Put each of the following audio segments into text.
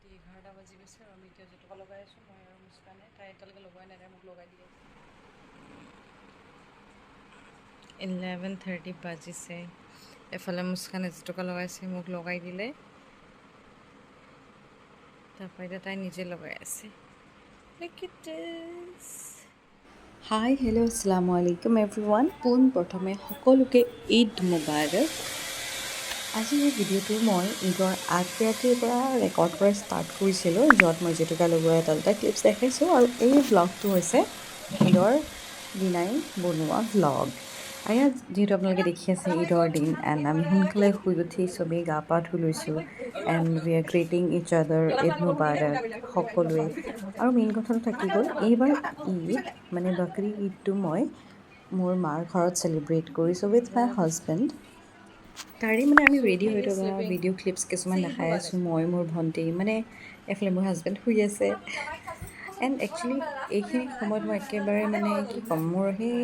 ৰাতি 11টা বাজি গৈছে আৰু আমি এতিয়া জেতুকা লগাই আছোঁ মই আৰু মুস্কানে তাই এতিয়ালৈকে লগোৱাই নাই তাই মোক লগাই দিয়ে 11:30 বাজিছে এফালে মুস্কানে জেতুকা লগাইছে মোক লগাই দিলে তাৰপৰা এতিয়া তাই নিজে লগাই আছে Look at this hi hello' আসসালামু আলাইকুম এভৰিৱান পোনপ্ৰথমে সকলোকে ঈদ মুবাৰক আজি এই ভিডিঅ'টো মই ঈদৰ আগৰাতিৰ পৰা ৰেকৰ্ড কৰা ষ্টাৰ্ট কৰিছিলোঁ য'ত মই জেতুকা লগোৱা এটা দুটা ক্লিপছ দেখাইছোঁ আৰু এই ভ্লগটো হৈছে ঈদৰ দিনাই বনোৱা ভ্লগ আৰু ইয়াত যিহেতু আপোনালোকে দেখি আছে ঈদৰ দিন এণ্ড আমি সোনকালে শুই উঠি চবেই গা পা ধুই লৈছোঁ এণ্ড উই আৰ গ্ৰিটিং ইচ আদাৰ ঈদ মুবাৰক সকলোৱে আৰু মেইন কথাটো থাকি গ'ল এইবাৰ ঈদ মানে বকৰী ঈদটো মই মোৰ মাৰ ঘৰত চেলিব্ৰেট কৰিছোঁ উইথ মাই হাজবেণ্ড তাৰে মানে আমি ৰেডি হৈ থকা ভিডিঅ' ক্লিপছ কিছুমান দেখাই আছোঁ মই মোৰ ভণ্টি মানে এফালে মোৰ হাজবেণ্ড শুই আছে এণ্ড একচুৱেলি এইখিনি সময়ত মই একেবাৰে মানে কি ক'ম মোৰ সেই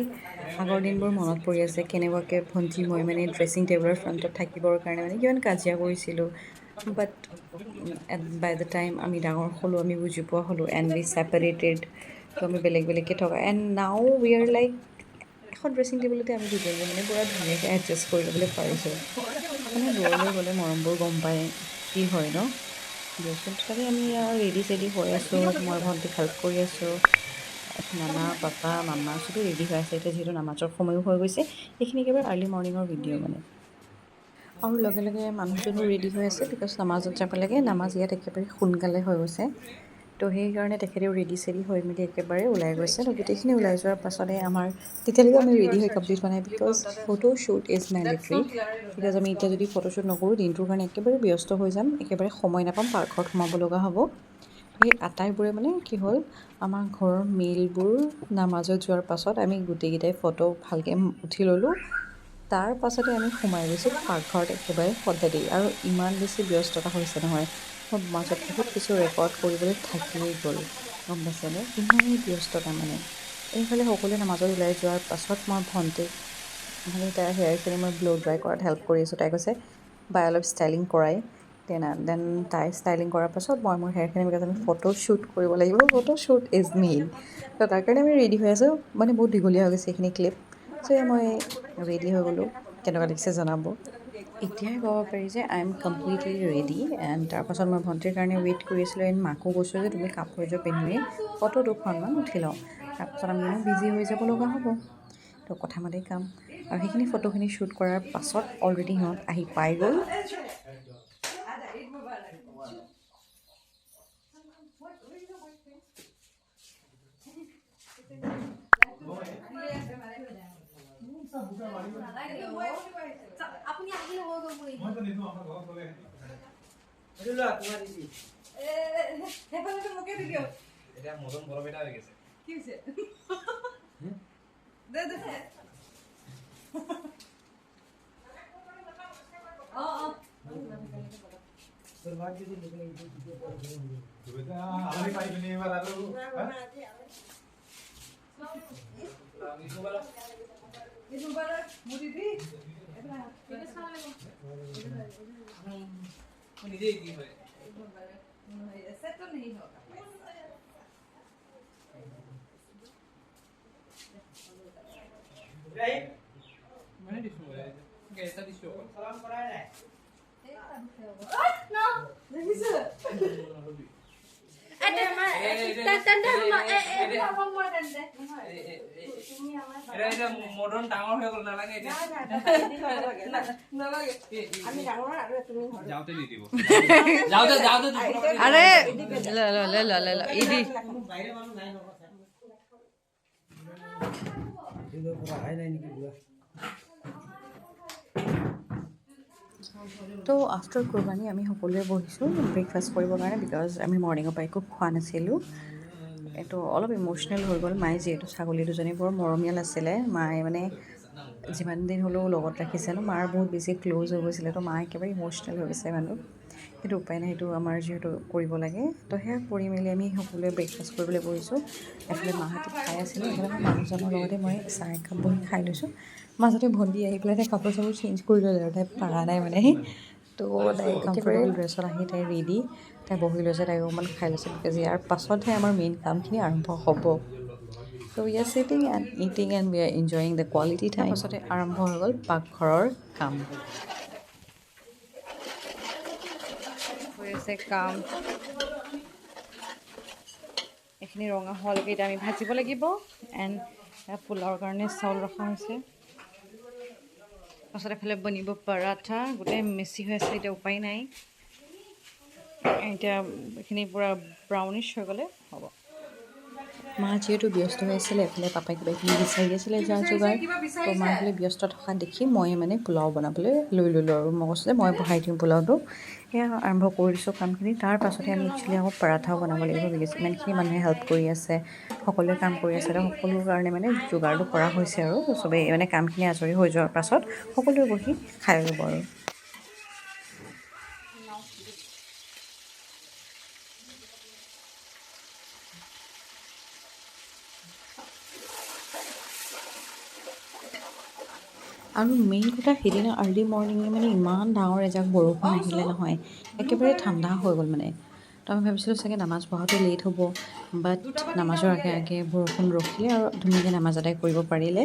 আগৰ দিনবোৰ মনত পৰি আছে কেনেকুৱাকৈ ভণ্টি মই মানে ড্ৰেছিং টেবুলৰ ফ্ৰণ্টত থাকিবৰ কাৰণে মানে কিমান কাজিয়া কৰিছিলোঁ বাট বাই দ্য টাইম আমি ডাঙৰ হ'লোঁ আমি বুজি পোৱা হ'লোঁ এণ্ড উই ছেপাৰেটেড তো আমি বেলেগ বেলেগকৈ থকা and now we are like এখন ড্ৰেছিং টেবুলতে আমি দুজনীয়ে মানে পূৰা ধুনীয়াকৈ এডজাষ্ট কৰি ল'বলৈ পাৰিছোঁ মানে দূৰলৈ গ'লে মৰমবোৰ গম পায় কি হয় ন দিয়কচোন তথাপি আমি ৰেডি চেডি হৈ আছোঁ মই ভণ্টিক হেল্প কৰি আছোঁ নানা পাপা মামা চবেই ৰেডি হৈ আছে এতিয়া যিহেতু নামাজৰ সময়ো হৈ গৈছে এইখিনি একেবাৰে আৰ্লি মৰ্ণিঙৰ ভিডিঅ' মানে আৰু লগে লগে মানুহজনো ৰেডি হৈ আছে বিকজ নামাজত যাব লাগে নামাজ ইয়াত একেবাৰে সোনকালে হৈ গৈছে তো সেইকাৰণে তেখেতেও ৰেডি চেডি হৈ মেলি একেবাৰে ওলাই গৈছে তো গোটেইখিনি ওলাই যোৱাৰ পাছতে আমাৰ তেতিয়ালৈকে আমি ৰেডি হৈ কমপ্লিট হোৱা নাই because photoshoot is mandatory because আমি এতিয়া যদি ফটোশ্বুট নকৰোঁ দিনটোৰ কাৰণে একেবাৰে ব্যস্ত হৈ যাম একেবাৰে সময় নাপাম পাৰ্কত সোমাব লগা হ'ব সেই আটাইবোৰে মানে কি হ'ল আমাৰ ঘৰৰ মেইলবোৰ নামাজত যোৱাৰ পাছত আমি গোটেইকেইটাই ফটো ভালকৈ উঠি ল'লোঁ তাৰ পাছতে আমি সোমাই গৈছোঁ পাকঘৰত একেবাৰে সদায় আৰু ইমান বেছি ব্যস্ততা হৈছে নহয় মই মাজত বহুত কিছু ৰেকৰ্ড কৰিবলৈ থাকিয়েই গ'ল গম পাইছেনে ইমানেই ব্যস্ততা মানে এইফালে সকলোৱে নামাজত ওলাই যোৱাৰ পাছত মই ভণ্টিক মানে তাইৰ হেয়াৰখিনি মই ব্ল' ড্ৰাই কৰাত হেল্প কৰি আছোঁ তাই কৈছে বাই অলপ ষ্টাইলিং কৰাই দেন তাই ষ্টাইলিং কৰাৰ পাছত মই মোৰ হেয়াৰখিনি বিকজ আমি ফটো শ্বুট কৰিব লাগিব ফটো শ্বুট ইজ মেইন তো তাৰ কাৰণে আমি ৰেডি হৈ আছোঁ মানে বহুত দীঘলীয়া হৈ গৈছে এইখিনি ক্লিপ চ' মই ৰেডি হৈ গ'লোঁ কেনেকুৱা লাগিছে জনাব এতিয়াই ক'ব পাৰি যে I am completely ready and তাৰপাছত মই ভণ্টিৰ কাৰণে ৱেইট কৰি আছিলোঁ এণ্ড মাকো কৈছোঁ যে তুমি কাপোৰ এযোৰ পিন্ধি ফটো দুখনমান উঠি লওঁ তাৰপাছত আমি বিজি হৈ যাব লগা হ'ব তো কথামতেই কাম আৰু সেইখিনি ফটোখিনি শ্বুট কৰাৰ পাছত অলৰেডি সিহঁত আহি পাই গ'ল আপুনি আহিলে হৈ গ'ল মই তো নিদো আমাৰ ঘৰত গ'লে এটো লা তোমাৰ দিদি হেফালে মোকে দিও এটা মদন বড় বেটা হৈ গৈছে কি হৈছে দে দে অ তোর ভাগ দিদি নিকলে তো বেটা আমি পাইবনি এবার আর ये दोबारा मुझे दी ऐसा ये सारा वो निजे ही है ऐसा तो नहीं होगा राइट मैंने डिश में कैसा डिश होगा सलाम कराया है ना नहीं सर মদন ডাঙৰ হৈ গ'ল নালাগে আৰে তো আফটাৰ কুৰবানী আমি সকলোৱে বহিছোঁ ব্ৰেকফাষ্ট কৰিবৰ কাৰণে বিকজ আমি মৰ্ণিঙৰ পৰা একো খোৱা নাছিলোঁ এইটো অলপ ইম'চনেল হৈ গ'ল মায়ে যিহেতু ছাগলী দুজনী বৰ মৰমীয়াল আছিলে মায়ে মানে যিমান দিন হ'লেও লগত ৰাখিছে ন মাৰ বহুত বেছি ক্ল'জ হৈ গৈছিলে তো মা একেবাৰে ইম'চনেল হৈ গৈছে মানুহ সেইটো উপায় নাই সেইটো আমাৰ যিহেতু কৰিব লাগে তো সেয়া কৰি মেলি আমি সকলোৱে ব্ৰেকফাষ্ট কৰিবলৈ বহিছোঁ এফালে মাহঁতে খাই আছিলে এফালে মই মানুহজনৰ লগতে মই চাহ একাপ বহি খাই লৈছোঁ মাজতে ভণ্টি আহি পেলাই তাই কাপোৰ চাপোৰ চেঞ্জ কৰি ল'লে আৰু তাই পাৰা নাই মানে তো তাই কমফৰ্টেবল ড্ৰেছত আহি তাই ৰেডি তাই বহি লৈছে তাই অকণমান খাই লৈছে বিকজ ইয়াৰ পাছতহে আমাৰ মেইন কামখিনি আৰম্ভ হ'ব ত' we are sitting and eating and we are enjoying the quality time পাছতে আৰম্ভ হৈ গ'ল পাকঘৰৰ কাম হৈ আছে কাম এইখিনি ৰঙা হোৱালৈকে এতিয়া আমি ভাজিব লাগিব এণ্ড পোলাওৰ কাৰণে চাউল ৰখা হৈছে পাছত এফালে বনিব পৰাঠা গোটেই মেচি হৈ আছে এতিয়া উপায় নাই এতিয়া এইখিনি পূৰা ব্ৰাউনিছ হৈ গ'লে হ'ব মা যিহেতু ব্যস্ত হৈ আছিলে এফালে পাপাই কিবাখিনি বিচাৰি আছিলে যা যোগাৰ তো মা বোলে ব্যস্ত থকা দেখি মই মানে পোলাও বনাবলৈ লৈ ল'লোঁ আৰু মই কৈছোঁ যে মই বহাই দিওঁ পোলাওটো সেয়া আৰম্ভ কৰি দিছোঁ কামখিনি তাৰ পাছতে আমি একচুৱেলি আকৌ পৰাঠাও বনাব লাগিব বিকজ ইমানখিনি মানুহে হেল্প কৰি আছে সকলোৱে কাম কৰি আছে তো সকলোৰ কাৰণে মানে যোগাৰটো কৰা হৈছে আৰু চবেই মানে কামখিনি আজৰি হৈ যোৱাৰ পাছত সকলোৱে বহি খাই ল'ব আৰু আৰু মেইন কথা সেইদিনা আৰ্লি মৰ্ণিঙে মানে ইমান ডাঙৰ এজাক বৰষুণ আহিলে নহয় একেবাৰে ঠাণ্ডা হৈ গ'ল মানে তো আমি ভাবিছিলোঁ চাগে নামাজ পঢ়াটো লেট হ'ব বাট নামাজৰ আগে আগে বৰষুণ ৰখিলে আৰু ধুনীয়াকৈ নামাজ আদায় কৰিব পাৰিলে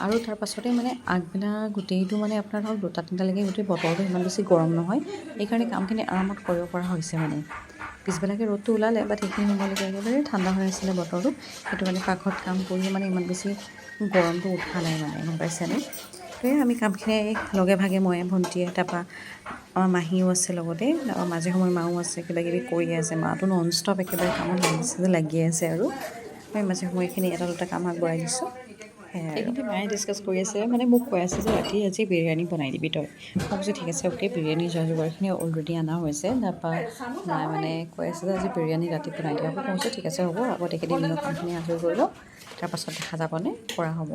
আৰু তাৰ পাছতে মানে আগবেলা গোটেইটো মানে আপোনাৰ ধৰক 2-3টালৈকে গোটেই বতৰটো ইমান বেছি গৰম নহয় সেইকাৰণে কামখিনি আৰামত কৰিব পৰা হৈছে মানে পিছবেলাকৈ ৰ'দটো ওলালে বাট সেইখিনি সময়লৈকে একেবাৰে ঠাণ্ডা হৈ আছিলে বতৰটো সেইটো কাৰণে পাকঘৰত কাম কৰি মানে ইমান বেছি গৰমটো উঠা নাই মানে গম পাইছেনে সেয়ে আমি কামখিনি লগে ভাগে মই ভণ্টীয়ে তাৰপৰা আমাৰ মাহীও আছে লগতে মাজে সময়ে মাও আছে কিবাকিবি কৰিয়ে আছে মাটো নন ষ্টপ একেবাৰে কামত লাগিয়ে আছে আৰু মই মাজে সময়ে এইখিনি এটা দুটা কাম আগবঢ়াই দিছোঁ সেয়াই এইখিনি মায়ে ডিছকাছ কৰি আছে মানে মোক কৈ আছে যে ৰাতি আজি বিৰিয়ানী বনাই দিবি তই মই কৈছোঁ ঠিক আছে অ'কে বিৰিয়ানী যা যোগাৰখিনি অলৰেডি অনা হৈছে তাৰপৰা মায়ে মানে কৈ আছে যে আজি বিৰিয়ানী ৰাতি বনাই দিয়া হ'ব মই কৈছোঁ ঠিক আছে হ'ব আগতীয়াকৈ দিনৰ কামখিনি আজৰি কৰি লওঁ তাৰপাছত দেখা যাবনে কৰা হ'ব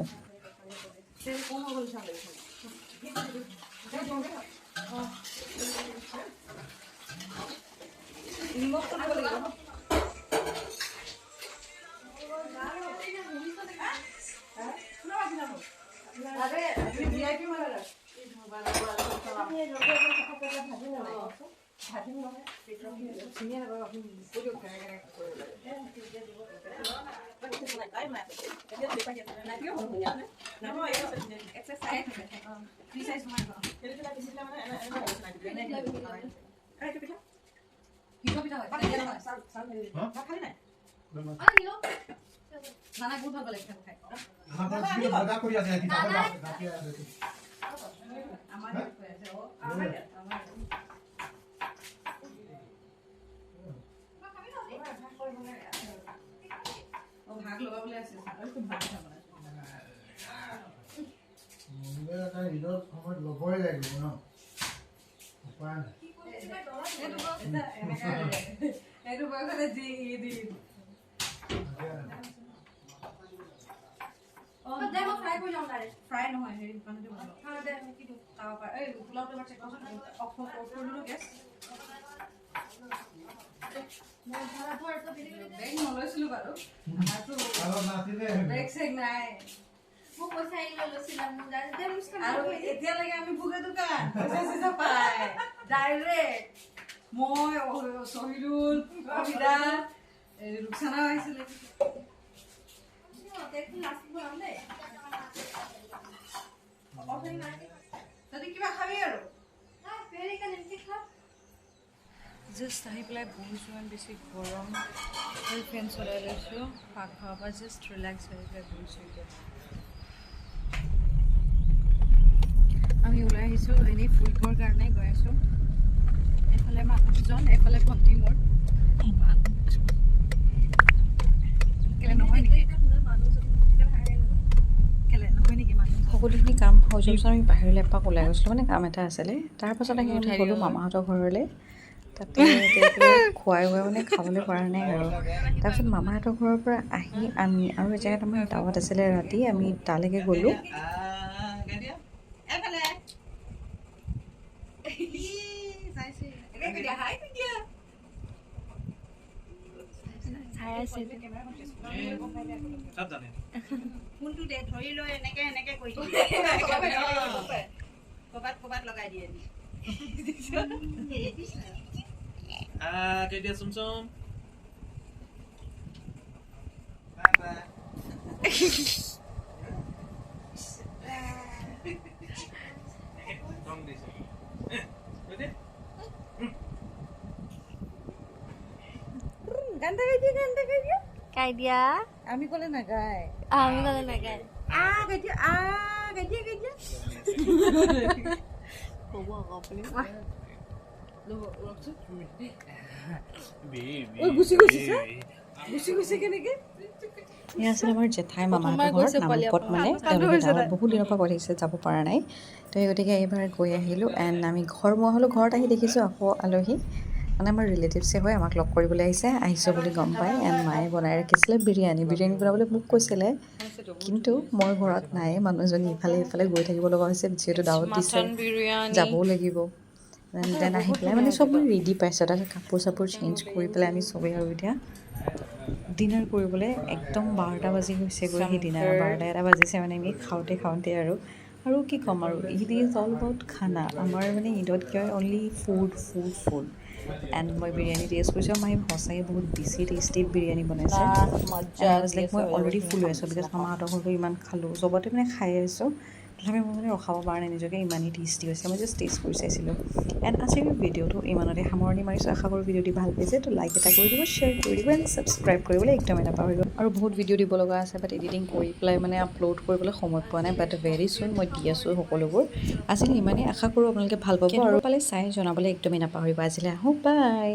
ল'বই লাগিব ন উপায় নাই এইটো বয়সতে যি দি ফ্ৰাই কৰি যাওঁ তাৰে ফ্ৰাই নহয় হেৰি দোকানতে বনাব কিটো তাৱা পাৰ এই পোলাওটো এবাৰ চেক কৰচোন অফ কৰি দিলোঁ গেছ বেগ নলৈছিলোঁ বাৰু বেগ চেগ নাই আৰু এতিয়ালৈকে আমি ভোগে দোকান পইচা পাই ডাইৰেক্ট মই শহীদুল অভিদা ৰুকসানাও আহিছিলে কিবা খাবি আৰু জাষ্ট আহি পেলাই বহিছোঁ ইমান বেছি গৰম আৰু ফেন চলাই লৈছোঁ পাকঘৰৰ পৰা জাষ্ট ৰিলেক্স হৈ পেলাই বহিছোঁ এতিয়া আমি ওলাই আহিছোঁ এনেই ফুৰিবৰ কাৰণে গৈ আছোঁ এফালে মানুহজন এফালে ভণ্টি মোৰ কেলে নহয় নেকি সকলোখিনি কাম হৈ যোৱাৰ পিছত আমি বাহিৰলৈ এপাক ওলাই গৈছিলোঁ মানে কাম এটা আছিলে তাৰপাছত আহি আমি গ'লোঁ মামাহঁতৰ ঘৰলৈ তাতে খুৱাই মানে খাবলৈ পৰা নাই আৰু তাৰপিছত মামাহঁতৰ ঘৰৰ পৰা আহি আমি আৰু এজেগাত আমাৰ দাৱত আছিলে ৰাতি আমি তালৈকে গ'লোঁ ফোনটো ধৰি লৈ এনেকে কৰি দিয়ে ক'ৰবাত লগাই দিয়ে Cái dia sum-sum. Dong di sini. Berarti? গানটা গাই দিয়া কাই দিয়া আমি ক'লে নাগায় আমি বলে না গাই গাই দিয়া গাই দিয়া হবো আপনি এয়া আছিলে আমাৰ জেঠাই মামাহঁতৰ ঘৰত নামপত মানে তেওঁলোকে গাঁৱত বহুত দিনৰ পৰা কৈ থাকিছে যাব পৰা নাই তো সেই গতিকে এইবাৰ গৈ আহিলোঁ এণ্ড আমি মই হ'লোঁ ঘৰত আহি দেখিছোঁ আকৌ আলহী মানে আমাৰ ৰিলেটিভছে হয় আমাক লগ কৰিবলৈ আহিছোঁ বুলি গম পায় এণ্ড মায়ে বনাই ৰাখিছিলে বিৰিয়ানী বনাবলৈ মোক কৈছিলে কিন্তু মই ঘৰত নাই মানুহজনী ইফালে গৈ থাকিব লগা হৈছে যিহেতু দাৱত দিছে যাবও লাগিব দেন আহি পেলাই মানে চব ৰেডি পাইছোঁ তাৰপিছত কাপোৰ চাপোৰ চেঞ্জ কৰি পেলাই আমি চবেই আৰু এতিয়া ডিনাৰ কৰিবলৈ একদম 12টা বাজি গৈছেগৈ সেই ডিনাৰ 12টা বাজিছে মানে আমি খাওঁতে আৰু কি ক'ম আৰু ঈদ ইজ অল এবাউট খানা আমাৰ মানে ঈদত কি হয় অনলি ফুড এণ্ড মই বিৰিয়ানী টেষ্ট কৰিছোঁ মায়ে সঁচাকৈ বহুত বেছি টেষ্টি বিৰিয়ানী বনাইছে লাইক মই অলৰেডি ফুল হৈ আছোঁ বিকজ মামাহঁতৰ ঘৰতো ইমান খালোঁ চবতে মানে খাই আছোঁ তথাপি মই মানে ৰখাব পৰা নাই নিজকে ইমানেই টেষ্টি হৈছে মই জাষ্ট টেষ্ট কৰি চাইছিলোঁ এণ্ড আজিৰ ভিডিঅ'টো ইমানতে সামৰণি মাৰিছোঁ আশা কৰোঁ ভিডিঅ'টি ভাল পাইছে তো লাইক এটা কৰি দিব শ্বেয়াৰ কৰি দিব এণ্ড ছাবস্ক্ৰাইব কৰিবলৈ একদমেই নাপাহৰিব আৰু বহুত ভিডিঅ' দিব লগা আছে বাট এডিটিং কৰি পেলাই মানে আপলোড কৰিবলৈ সময় পোৱা নাই বাট ভেৰি চুন মই দি আছোঁ সকলোবোৰ আজিলৈ ইমানেই আশা কৰোঁ আপোনালোকে ভাল পাব আৰু পালে চাই জনাবলৈ একদমেই নাপাহৰিব আজিলৈ আহোঁ বাই